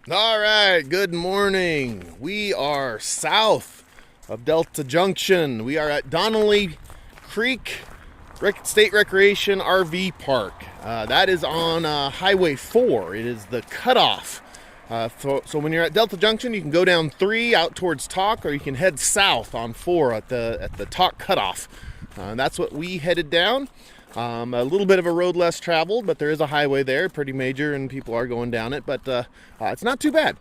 All right, good morning. We are south of Delta Junction. We are at Donnelly Creek State Recreation RV Park. That is on Highway 4. It is the cutoff. So when you're at Delta Junction, you can go down 3 out towards Talk, or you can head south on 4 at the Talk cutoff. That's what we headed down. A little bit of a road less traveled, but there is a highway there, pretty major, and people are going down it, but it's not too bad.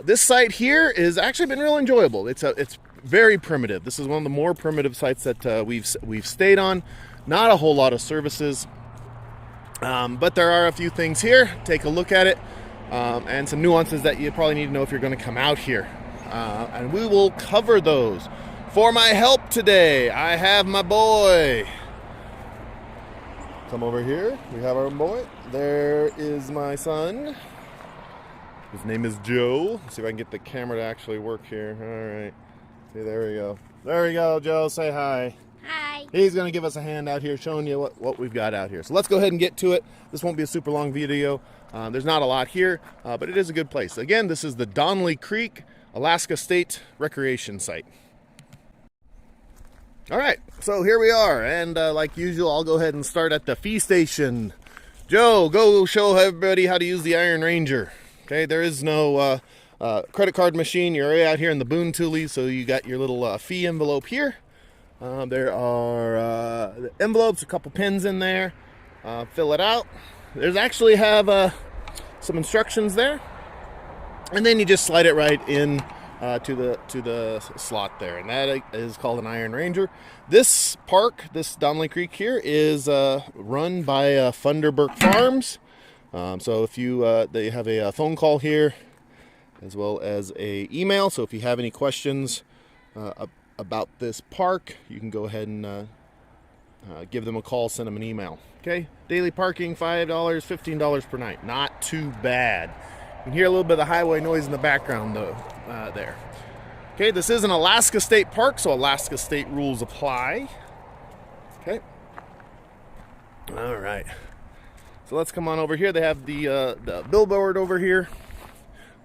This site here has actually been real enjoyable. It's very primitive. This is one of the more primitive sites that we've stayed on. Not a whole lot of services, but there are a few things here. Take a look at it, and some nuances that you probably need to know if you're going to come out here. And we will cover those. For my help today, I have my boy. Come over here. We have our boy. There is my son. His name is Joe. Let's see if I can get the camera to actually work here. All right. See, there we go. There we go, Joe. Say hi. Hi. He's going to give us a hand out here showing you what we've got out here. So let's go ahead and get to it. This won't be a super long video. There's not a lot here, but it is a good place. Again, this is the Donnelly Creek, Alaska State Recreation Site. All right, so here we are, and like usual, I'll go ahead and start at the fee station. Joe, go show everybody how to use the Iron Ranger. Okay, there is no credit card machine. You're right out here in the Boone Tule, so you got your little fee envelope here. There are envelopes, a couple pins in there. Fill it out. There's actually have some instructions there, and then you just slide it right in to the slot there, and that is called an Iron Ranger. This park, this Donnelly Creek here, is run by Funderburk Farms. So if you they have a phone call here, as well as a email. So if you have any questions about this park, you can go ahead and give them a call, send them an email. Okay, daily parking $5, $15 per night. Not too bad. You can hear a little bit of the highway noise in the background though. There. Okay, this is an Alaska State Park, so Alaska State rules apply. Okay. All right. So let's come on over here. They have the billboard over here,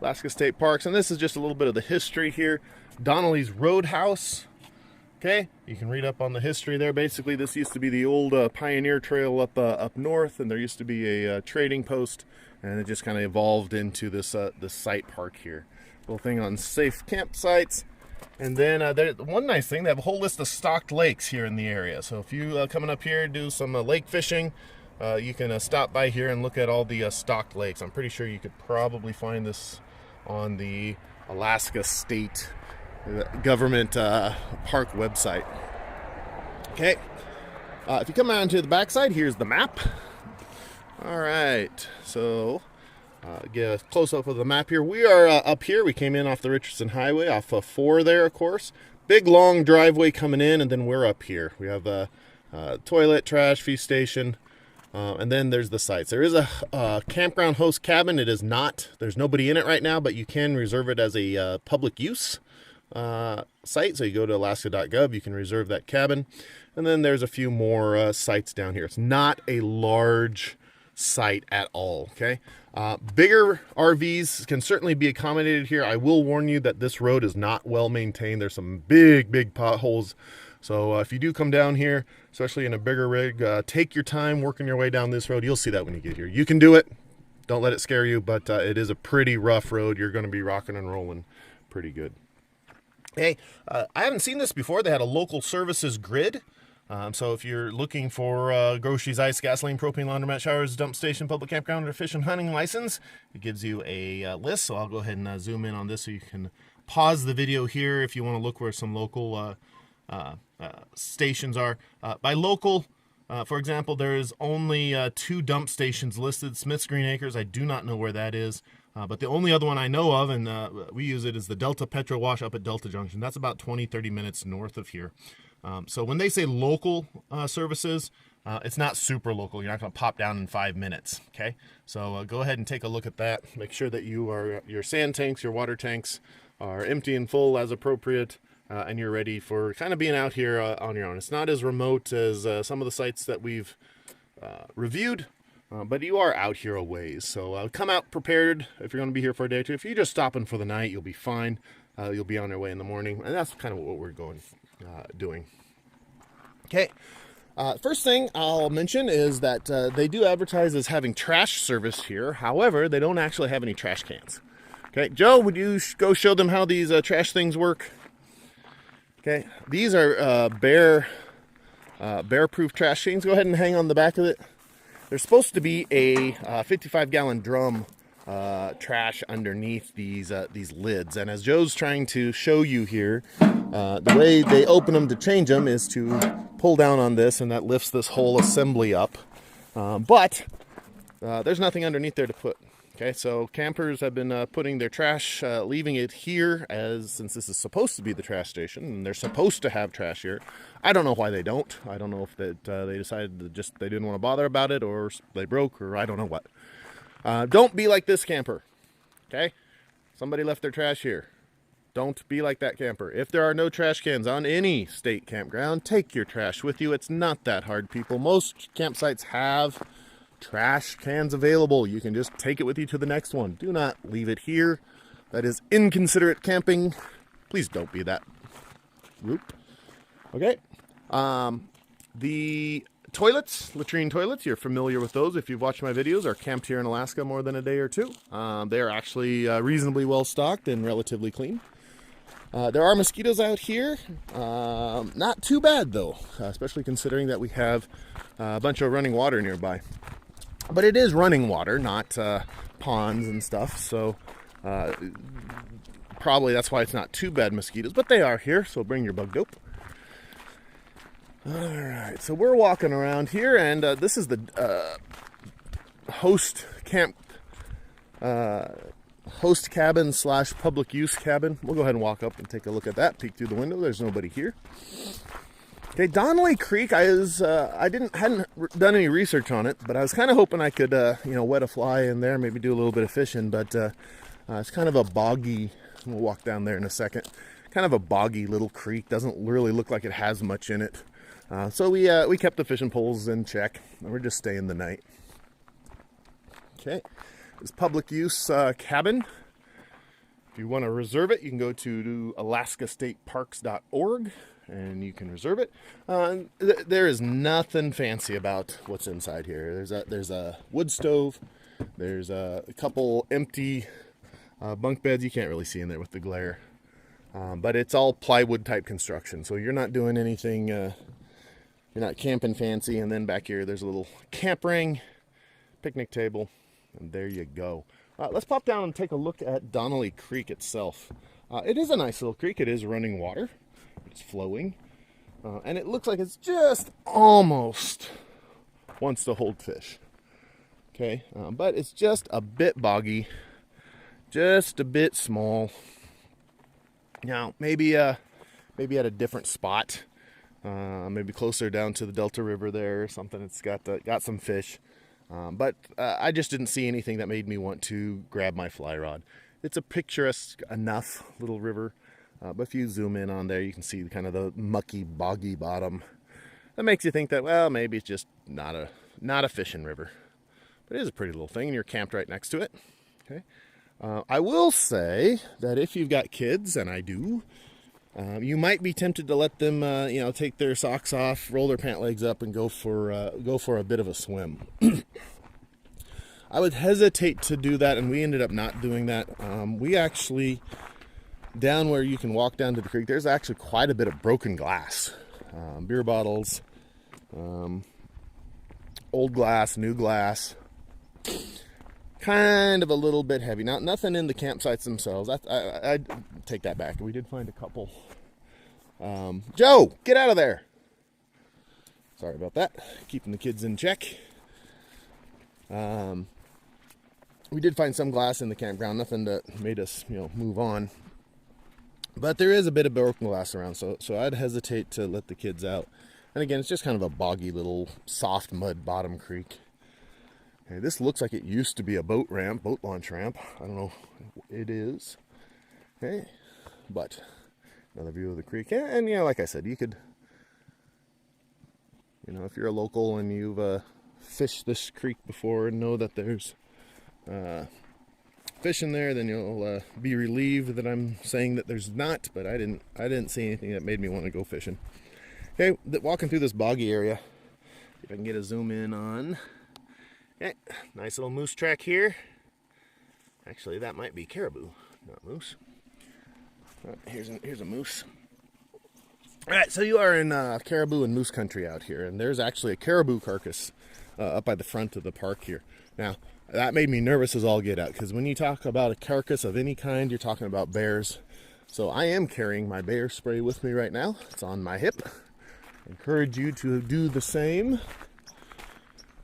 Alaska State Parks, and this is just a little bit of the history here. Donnelly's Roadhouse. Okay, you can read up on the history there. Basically, this used to be the old Pioneer Trail up north, and there used to be a trading post, and it just kind of evolved into this site park here. Little thing on safe campsites. And then one nice thing, they have a whole list of stocked lakes here in the area. So if you coming up here do some lake fishing, you can stop by here and look at all the stocked lakes. I'm pretty sure you could probably find this on the Alaska State government park website. Okay, if you come around to the backside, here's the map. All right, so get a close-up of the map here. We are up here. We came in off the Richardson Highway, off of 4 there, of course. Big, long driveway coming in, and then we're up here. We have a toilet, trash, fee station, and then there's the sites. There is a campground host cabin. It is not, there's nobody in it right now, but you can reserve it as a public use site. So you go to alaska.gov, you can reserve that cabin. And then there's a few more sites down here. It's not a large site at all. Okay, bigger RVs can certainly be accommodated here. I will warn you that this road is not well maintained. There's some big potholes, so if you do come down here, especially in a bigger rig, take your time working your way down this road. You'll see that when you get here. You can do it, don't let it scare you, but it is a pretty rough road. You're going to be rocking and rolling pretty good. Hey, I haven't seen this before. They had a local services grid. So if you're looking for groceries, ice, gasoline, propane, laundromat, showers, dump station, public campground, or fish and hunting license, it gives you a list. So I'll go ahead and zoom in on this so you can pause the video here if you want to look where some local stations are. By local, for example, there is only 2 dump stations listed. Smith's Green Acres, I do not know where that is. But the only other one I know of, and we use it, is the Delta Petro Wash up at Delta Junction. That's about 20-30 minutes north of here. So when they say local services, it's not super local. You're not going to pop down in 5 minutes, okay? So go ahead and take a look at that. Make sure that your sand tanks, your water tanks are empty and full as appropriate, and you're ready for kind of being out here on your own. It's not as remote as some of the sites that we've reviewed, But you are out here a ways, so come out prepared if you're going to be here for a day or two. If you're just stopping for the night, you'll be fine. You'll be on your way in the morning, and that's kind of what we're doing. Okay. First thing I'll mention is that they do advertise as having trash service here. However, they don't actually have any trash cans. Okay, Joe, would you go show them how these trash things work? Okay, these are bear-proof trash cans. Go ahead and hang on the back of it. There's supposed to be a 55-gallon drum trash underneath these lids, and as Joe's trying to show you here, the way they open them to change them is to pull down on this, and that lifts this whole assembly up. But there's nothing underneath there to put. Okay, so campers have been putting their trash, leaving it here, since this is supposed to be the trash station, and they're supposed to have trash here. I don't know why they don't. I don't know if they decided they didn't want to bother about it, or they broke, or I don't know what. Don't be like this camper. Okay, somebody left their trash here. Don't be like that camper. If there are no trash cans on any state campground, take your trash with you. It's not that hard, people. Most campsites have trash cans available. You can just take it with you to the next one. Do not leave it here. That is inconsiderate camping. Please don't be that group. Okay. The toilets, latrine toilets, you're familiar with those if you've watched my videos, are camped here in Alaska more than a day or two. They are actually reasonably well stocked and relatively clean. There are mosquitoes out here. Not too bad though, especially considering that we have a bunch of running water nearby. But it is running water, not ponds and stuff, so probably that's why it's not too bad mosquitoes, but they are here, so bring your bug dope. Alright, so we're walking around here, and this is the host cabin / public use cabin. We'll go ahead and walk up and take a look at that, peek through the window. There's nobody here. Okay, Donnelly Creek, I hadn't done any research on it, but I was kind of hoping I could, wet a fly in there, maybe do a little bit of fishing, but it's kind of a boggy, we'll walk down there in a second, kind of a boggy little creek, doesn't really look like it has much in it. So we kept the fishing poles in check, and we're just staying the night. Okay, this public use cabin, if you want to reserve it, you can go to alaskastateparks.org. and you can reserve it. There is nothing fancy about what's inside here. There's a wood stove. There's a couple empty bunk beds. You can't really see in there with the glare. But it's all plywood type construction. So you're not doing anything, you're not camping fancy. And then back here, there's a little camp ring, picnic table, and there you go. Let's pop down and take a look at Donnelly Creek itself. It is a nice little creek. It is running water. It's flowing, and it looks like it's just almost wants to hold fish. Okay, but it's just a bit boggy, just a bit small. Now, maybe at a different spot, maybe closer down to the Delta River there or something. It's got some fish, but I just didn't see anything that made me want to grab my fly rod. It's a picturesque enough little river. But if you zoom in on there, you can see kind of the mucky, boggy bottom. That makes you think that, well, maybe it's just not a fishing river. But it is a pretty little thing, and you're camped right next to it. Okay. I will say that if you've got kids, and I do, you might be tempted to let them, take their socks off, roll their pant legs up, and go for a bit of a swim. I would hesitate to do that, and we ended up not doing that. We actually, down where you can walk down to the creek, there's actually quite a bit of broken glass. Beer bottles, old glass, new glass. Kind of a little bit heavy. Now, nothing in the campsites themselves. I take that back. We did find a couple. Joe, get out of there. Sorry about that. Keeping the kids in check. We did find some glass in the campground. Nothing that made us, move on. But there is a bit of broken glass around, so I'd hesitate to let the kids out. And again, it's just kind of a boggy little soft mud bottom creek. Okay, this looks like it used to be a boat launch ramp. I don't know if it is. Okay, but another view of the creek. And like I said, you could, if you're a local and you've fished this creek before and know that there's fish in there, then you'll be relieved that I'm saying that there's not. But I didn't see anything that made me want to go fishing. Okay, walking through this boggy area. If I can get a zoom in on. Okay, nice little moose track here. Actually, that might be caribou, not moose. Here's a moose. All right, so you are in caribou and moose country out here, and there's actually a caribou carcass up by the front of the park here. Now, that made me nervous as all get out, because when you talk about a carcass of any kind, you're talking about bears. So I am carrying my bear spray with me right now. It's on my hip. I encourage you to do the same.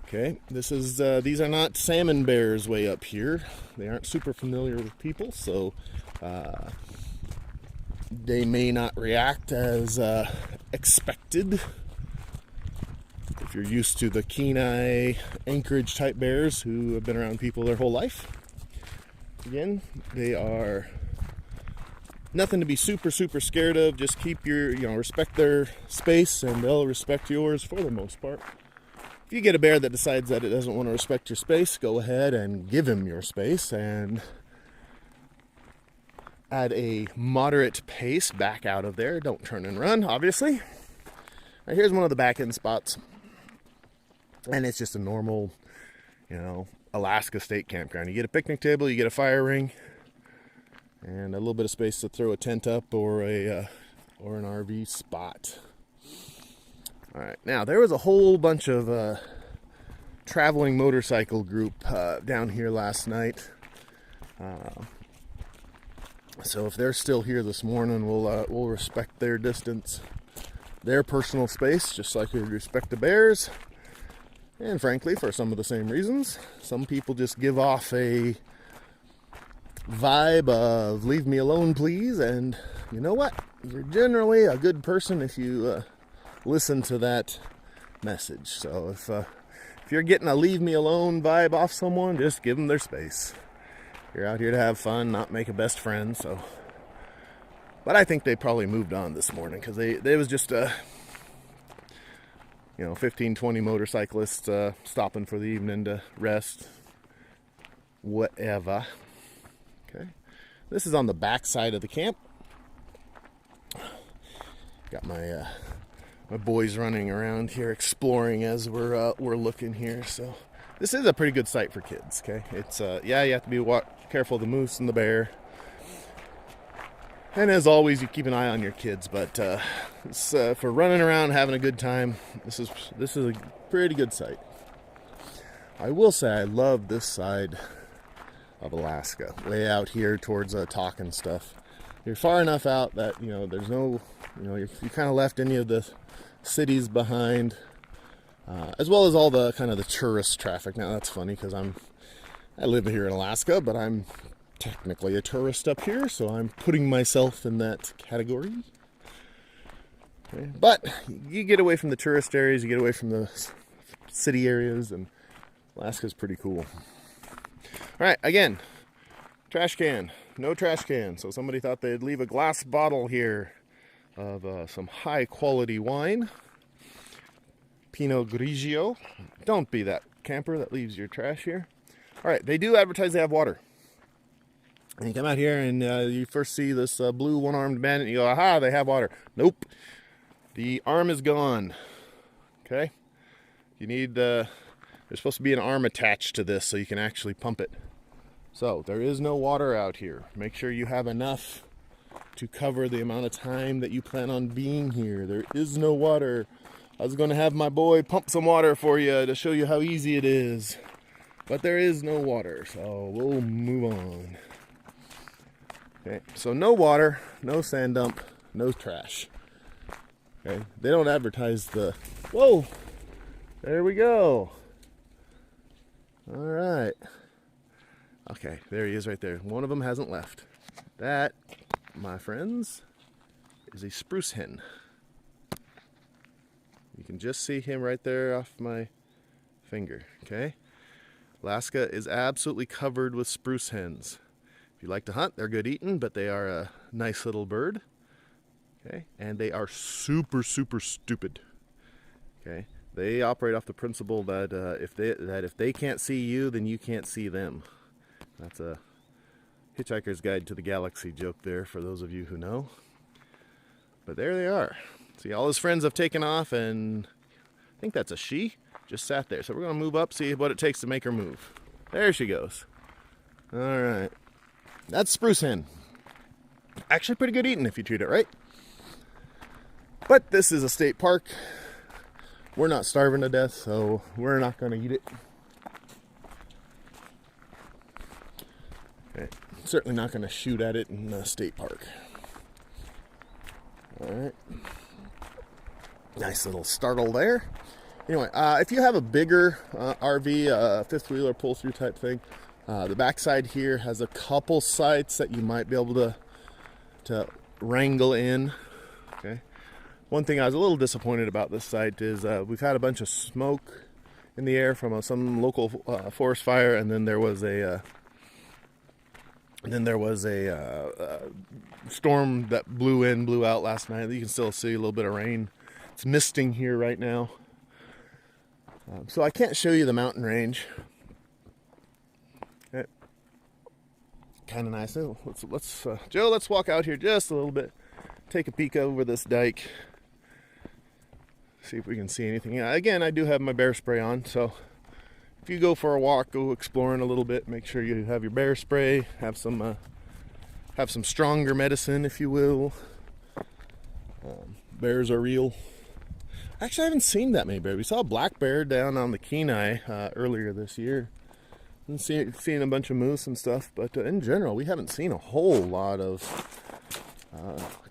Okay, these are not salmon bears way up here. They aren't super familiar with people, so they may not react as expected. If you're used to the Kenai, Anchorage type bears who have been around people their whole life. Again, they are nothing to be super scared of. Just keep respect their space and they'll respect yours for the most part. If you get a bear that decides that it doesn't want to respect your space, go ahead and give him your space and at a moderate pace back out of there. Don't turn and run, obviously. Right, here's one of the back end spots. And it's just a normal, Alaska state campground. You get a picnic table, you get a fire ring, and a little bit of space to throw a tent up or an RV spot. All right, now there was a whole bunch of traveling motorcycle group down here last night. So if they're still here this morning, we'll respect their distance, their personal space, just like we respect the bears. And frankly, for some of the same reasons, some people just give off a vibe of leave me alone, please. And you know what? You're generally a good person if you listen to that message. So if you're getting a leave me alone vibe off someone, just give them their space. You're out here to have fun, not make a best friend. But I think they probably moved on this morning because they was just 15, 20 motorcyclists stopping for the evening to rest. Whatever. Okay. This is on the back side of the camp. Got my boys running around here exploring as we're looking here. So this is a pretty good site for kids. Okay. It's you have to be careful of the moose and the bear. And as always, you keep an eye on your kids, but it's, for running around, having a good time, this is a pretty good site. I will say I love this side of Alaska, way out here towards Talk and stuff. You're far enough out that there's no, you kind of left any of the cities behind, as well as all the kind of the tourist traffic. Now that's funny because I live here in Alaska, but I'm technically a tourist up here, so I'm putting myself in that category. Okay. But you get away from the tourist areas, you get away from the city areas, and Alaska's pretty cool. All right, again, trash can. No trash can. So somebody thought they'd leave a glass bottle here of some high quality wine. Pinot Grigio. Don't be that camper that leaves your trash here. All right, they do advertise they have water. And you come out here and you first see this blue one-armed bandit and you go, aha, they have water. Nope. The arm is gone. Okay? You need, there's supposed to be an arm attached to this so you can actually pump it. So, there is no water out here. Make sure you have enough to cover the amount of time that you plan on being here. There is no water. I was going to have my boy pump some water for you to show you how easy it is. But there is no water, so we'll move on. Okay, so no water, no sand dump, no trash. Okay, they don't advertise the... Whoa! There we go. All right. Okay, there he is right there. One of them hasn't left. That, my friends, is a spruce hen. You can just see him right there off my finger, okay? Alaska is absolutely covered with spruce hens. If you like to hunt, they're good eating, but they are a nice little bird. Okay, and they are super stupid. Okay, They operate off the principle that if they can't see you, then you can't see them. That's a Hitchhiker's Guide to the Galaxy joke there for those of you who know. But there they are. See, all his friends have taken off, and I think that's a she. Just sat there. So we're going to move up, see what it takes to make her move. There she goes. All right. That's spruce hen. Actually pretty good eating if you treat it right. But this is a state park. We're not starving to death, so we're not going to eat it. Okay. Certainly not going to shoot at it in the state park. All right. Nice little startle there. Anyway, if you have a bigger RV, fifth wheeler pull through type thing, the backside here has a couple sites that you might be able to wrangle in. Okay. One thing I was a little disappointed about this site is we've had a bunch of smoke in the air from some local forest fire, and then there was a storm that blew out last night. You can still see a little bit of rain. It's misting here right now. So I can't show you the mountain range. Okay. Kind of nice. Let's Joe, let's walk out here just a little bit. Take a peek over this dike. See if we can see anything. Yeah, again, I do have my bear spray on, so if you go for a walk, go exploring a little bit, make sure you have your bear spray, have some stronger medicine, if you will. Bears are real. Actually, I haven't seen that many bears. We saw a black bear down on the Kenai earlier this year. And seen a bunch of moose and stuff, but in general, we haven't seen a whole lot of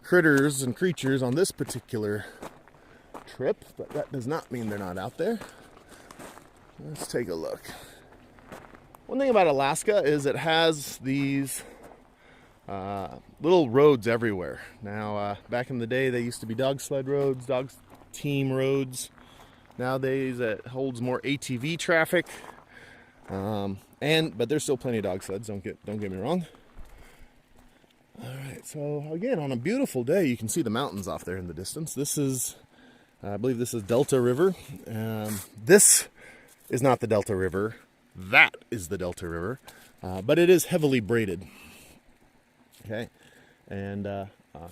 critters and creatures on this particular trip, but that does not mean they're not out there. Let's take a look. One thing about Alaska is it has these little roads everywhere. Now, back in the day, they used to be dog sled roads, dog team roads. Nowadays, it holds more ATV traffic, but there's still plenty of dog sleds. Don't get me wrong. All right, so again, on a beautiful day, you can see the mountains off there in the distance. This is, I believe, this is Delta River. This is not the Delta River. That is the Delta River, but it is heavily braided. Okay, and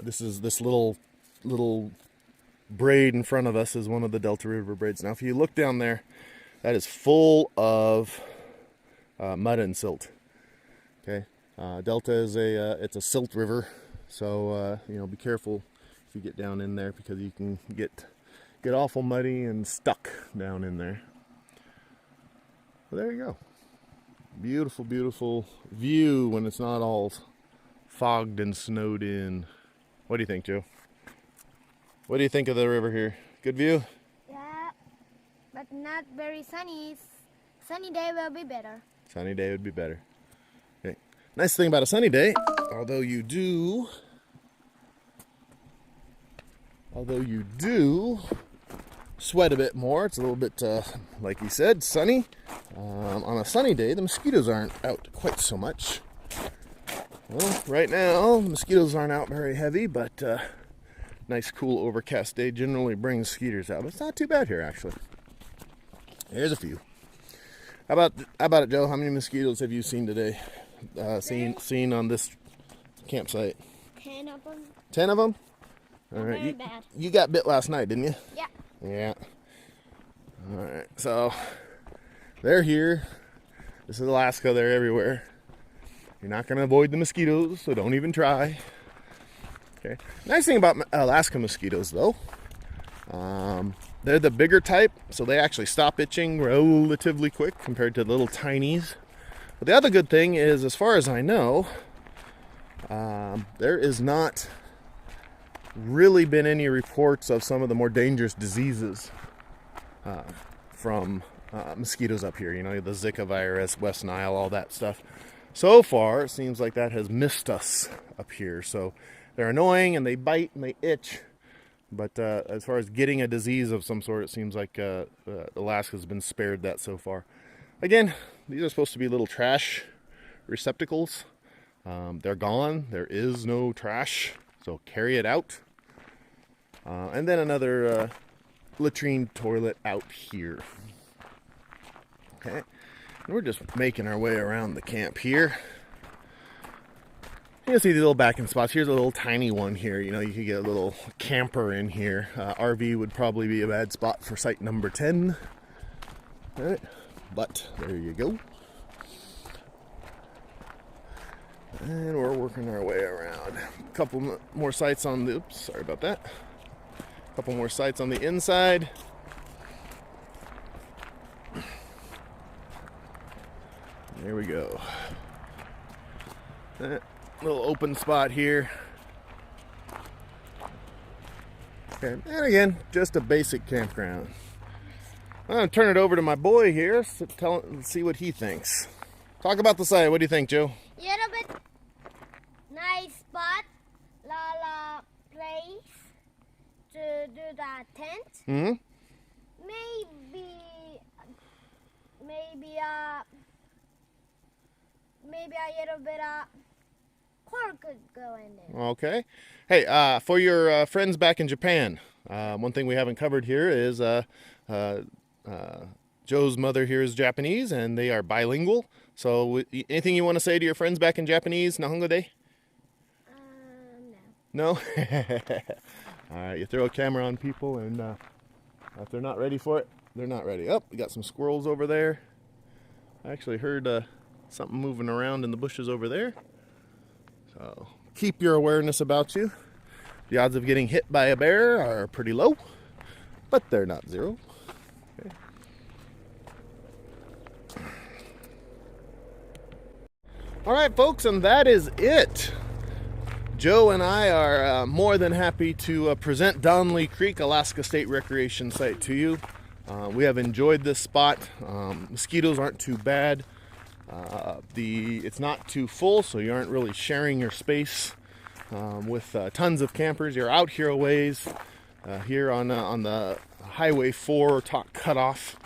this little braid in front of us is one of the Delta River braids. Now, if you look down there, that is full of mud and silt. Okay, Delta is it's a silt river, so be careful if you get down in there, because you can get awful muddy and stuck down in there. Well, there you go. Beautiful, beautiful view when it's not all fogged and snowed in. What do you think, Joe? What do you think of the river here? Good view? Yeah, but not very sunny. Sunny day will be better. Sunny day would be better. Okay. Nice thing about a sunny day, although you do sweat a bit more, it's a little bit, like he said, sunny. On a sunny day, the mosquitoes aren't out quite so much. Well, right now, the mosquitoes aren't out very heavy, but nice, cool, overcast day generally brings mosquitoes out. But it's not too bad here, actually. Here's a few. How about it, Joe? How many mosquitoes have you seen today? Seen on this campsite? 10 of them. 10 of them? All right. Very bad. You got bit last night, didn't you? Yeah. Yeah. All right. So they're here. This is Alaska. They're everywhere. You're not going to avoid the mosquitoes, so don't even try. Okay. Nice thing about Alaska mosquitoes, though, they're the bigger type, so they actually stop itching relatively quick compared to the little tinies. But the other good thing is, as far as I know, there is not really been any reports of some of the more dangerous diseases from mosquitoes up here. The Zika virus, West Nile, all that stuff. So far, it seems like that has missed us up here. So they're annoying and they bite and they itch. But as far as getting a disease of some sort, it seems like Alaska's been spared that so far. Again, these are supposed to be little trash receptacles. They're gone. There is no trash. So carry it out. And then another latrine toilet out here. Okay, and we're just making our way around the camp here. You can see these little backing spots. Here's a little tiny one here. You know, you could get a little camper in here. RV would probably be a bad spot for site number 10. All right, but there you go. And we're working our way around. A couple more sites on the, oops, sorry about that. A couple more sites on the inside. There we go. Little open spot here. Okay, and again, just a basic campground. I'm gonna turn it over to my boy here, so see what he thinks. Talk about the site. What do you think, Joe? Little bit nice spot, la place to do the tent. Mm-hmm. Maybe a little bit of corn could go in there. Okay. Hey, for your friends back in Japan, one thing we haven't covered here is Joe's mother here is Japanese, and they are bilingual. So, anything you want to say to your friends back in Japanese, Nihongo de? No. No? All right, you throw a camera on people, and if they're not ready for it, they're not ready. Oh, we got some squirrels over there. I actually heard something moving around in the bushes over there. So keep your awareness about you. The odds of getting hit by a bear are pretty low, but they're not zero. Okay. All right, folks, and that is it. Joe and I are more than happy to present Donnelly Creek, Alaska State Recreation Site to you. We have enjoyed this spot. Mosquitoes aren't too bad. It's not too full, so you aren't really sharing your space with tons of campers. You're out here a ways, here on the Highway 4 cutoff,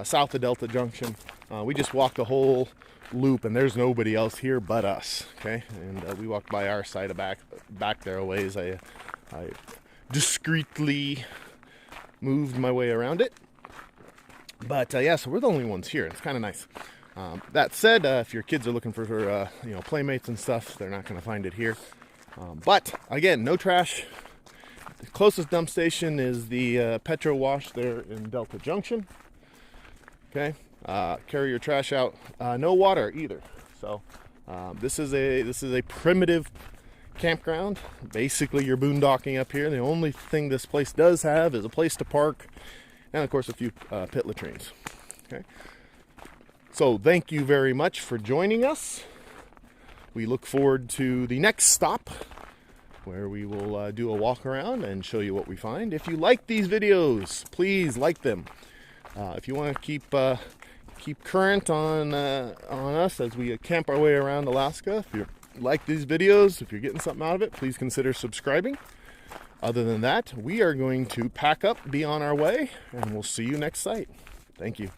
south of Delta Junction. We just walked the whole loop, and there's nobody else here but us. Okay, and we walked by our side of back there a ways. I discreetly moved my way around it, but yeah, so we're the only ones here. It's kind of nice. That said, if your kids are looking for playmates and stuff, they're not going to find it here. But again, no trash. The closest dump station is the Petro Wash there in Delta Junction. Okay, carry your trash out. No water either. So this is a primitive campground. Basically, you're boondocking up here. The only thing this place does have is a place to park, and of course a few pit latrines. Okay. So thank you very much for joining us. We look forward to the next stop, where we will do a walk around and show you what we find. If you like these videos, please like them. If you want to keep current on us as we camp our way around Alaska, if you like these videos, if you're getting something out of it, please consider subscribing. Other than that, we are going to pack up, be on our way, and we'll see you next site. Thank you.